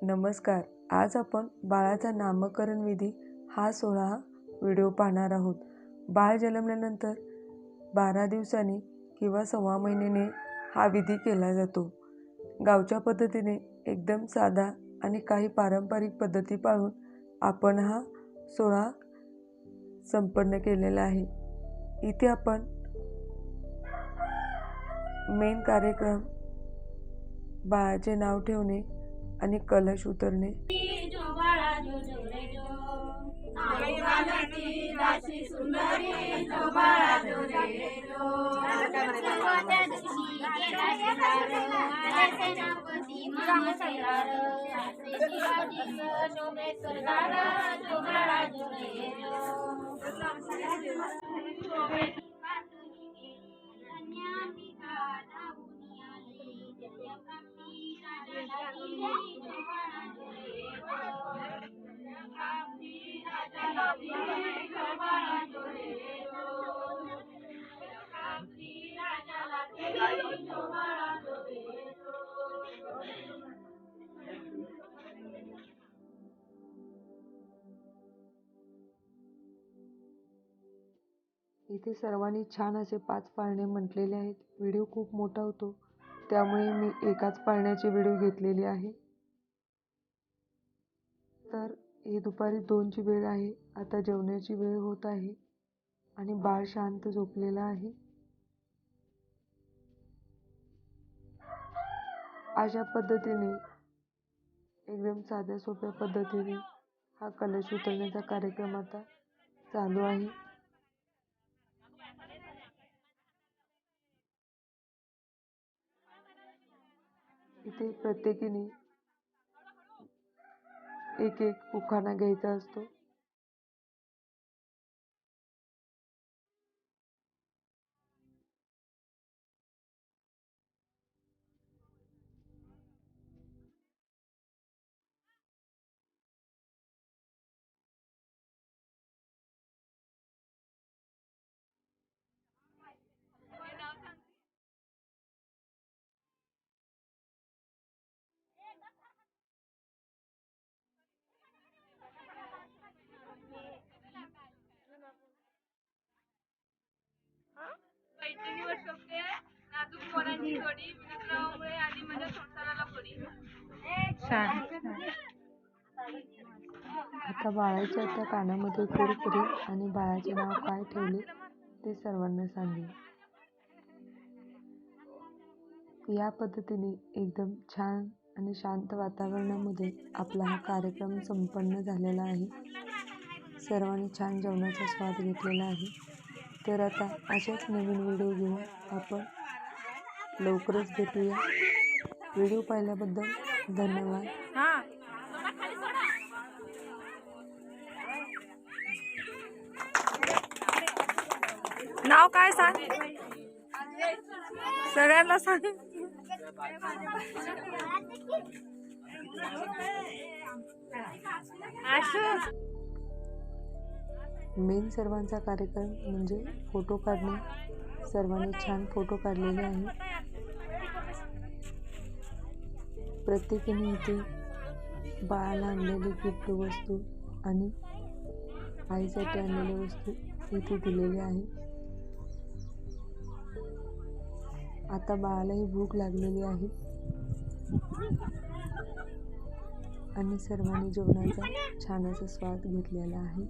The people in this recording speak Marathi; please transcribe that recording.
नमस्कार. आज आपण बाळाचा नामकरण विधी हा 16 व्हिडिओ पाहणार आहोत. बाळ जन्मल्यानंतर 12 दिवसांनी किंवा सव्वा महिन्याने हा विधी केला जातो. गावच्या पद्धतीने एकदम साधा आणि काही पारंपरिक पद्धती पाळून आपण हा 16 संपन्न केलेला आहे. इथे आपण मेन कार्यक्रम बाळाचे नाव ठेवणे आणि कलश उतरणे. इथे सर्वांनी छान असे 5 पाळणे म्हटलेले आहेत. व्हिडिओ खूप मोठा होतो त्यामुळे मी एकाच पाळण्याची व्हिडिओ घेतलेली आहे. तर ही दुपारी 2ची वेळ आहे. आता जेवणाची वेळ होत आहे आणि बाळ शांत झोपलेला आहे. अशा पद्धतीने एकदम साध्या सोप्या पद्धतीने हा कलश उतरण्याचा कार्यक्रम आता चालू आहे. इथे प्रत्येकीने एक उखाणा घ्यायचा असतो. आता बाळाच्या त्या कानामध्ये कुरकुरी आणि बाळाचे नाव काय ठेवले ते सर्वांना सांगेल. या पद्धतीने एकदम छान आणि शांत वातावरणामध्ये आपला हा कार्यक्रम संपन्न झालेला आहे. सर्वांनी छान जेवणाचा स्वाद घेतलेला आहे. तर आता अशाच नवीन व्हिडिओ घेऊन आपण लवकरच भेटूया. व्हिडिओ पाहिल्याबद्दल धन्यवाद. नाव काय सांग, सगळ्यांना सांग. मेन सर्वांचा कार्यक्रम म्हणजे फोटो काढणे. सर्वांनी छान फोटो काढलेले आहे. प्रत्येकाने इथे बाळाला आणलेली गिफ्ट वस्तू आणि आईसाठी आणलेल्या वस्तू इथे दिलेले आहे. आता बाळालाही भूक लागलेली आहे आणि सर्वांनी जेवणाचा छान असा स्वाद घेतलेला आहे.